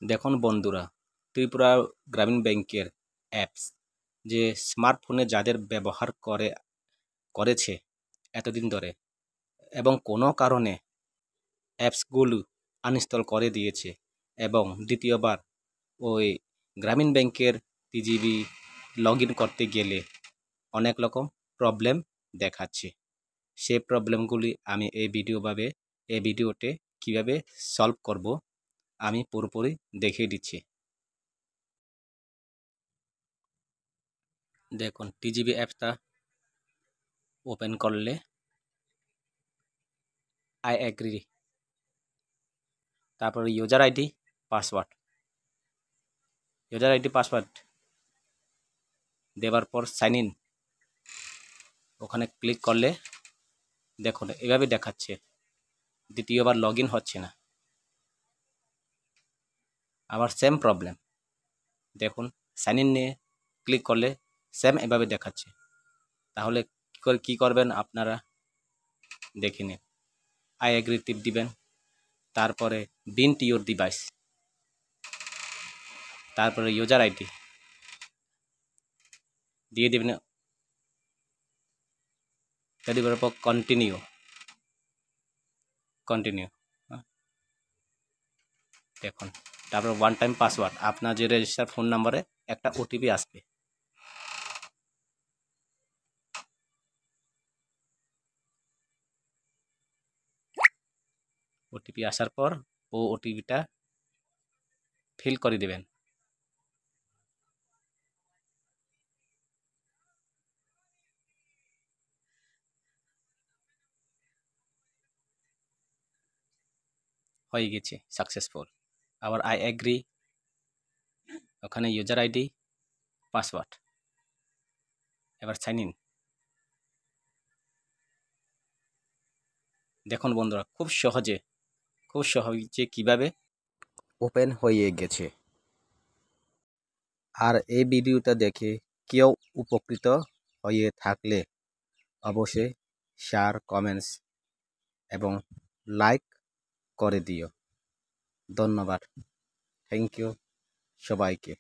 দেখুন বন্ধুরা, ত্রিপুরা গ্রামীণ ব্যাংকের অ্যাপস যে স্মার্টফোনে যাদের ব্যবহার করেছে এতদিন ধরে এবং কোনো কারণে অ্যাপসগুলো আনইনস্টল করে দিয়েছে এবং দ্বিতীয়বার ওই গ্রামীণ ব্যাংকের টিজিবি লগ ইন করতে গেলে অনেক রকম প্রবলেম দেখাচ্ছে। সেই প্রবলেমগুলি আমি এই ভিডিওতে কীভাবে সলভ করব আমি পুরোপুরি দেখিয়ে দিচ্ছি। দেখুন টিজিবি অ্যাপসটা ওপেন করলে আই এগ্রি, তারপরে ইউজার আইডি পাসওয়ার্ড দেওয়ার পর সাইন ইন ওখানে ক্লিক করলে দেখুন এভাবে দেখাচ্ছে, দ্বিতীয়বার লগ ইন হচ্ছে না। আবার সেম প্রবলেম, দেখুন সাইন ইন নিয়ে ক্লিক করলে সেম এভাবে দেখাচ্ছে। তাহলে কী করবেন আপনারা দেখে নিন। আই এগ্রি টিপ দিবেন, তারপরে বিন টু ইউর ডিভাইস, তারপরে ইউজার আইডি দিয়ে দেবেন, দেওয়ার পর কন্টিনিউ দেখুন, তারপর ওয়ান টাইম পাসওয়ার্ড, আপনার যে রেজিস্টার ফোন নাম্বারে একটা ওটিপি আসবে। ওটিপি আসার পর ওটিপিটা ফিল করে দেবেন। হয়ে গেছে সাকসেসফুল। আবার আই এগ্রি, ওখানে ইউজার আইডি পাসওয়ার্ড, এবার সাইন ইন। দেখুন বন্ধুরা, খুব সহজে কিভাবে ওপেন হয়ে গেছে। আর এই ভিডিওটা দেখে কেউ উপকৃত হয়ে থাকলে অবশ্যই শেয়ার, কমেন্টস এবং লাইক করে দিও। ধন্যবাদ, থ্যাংক ইউ সবাইকে।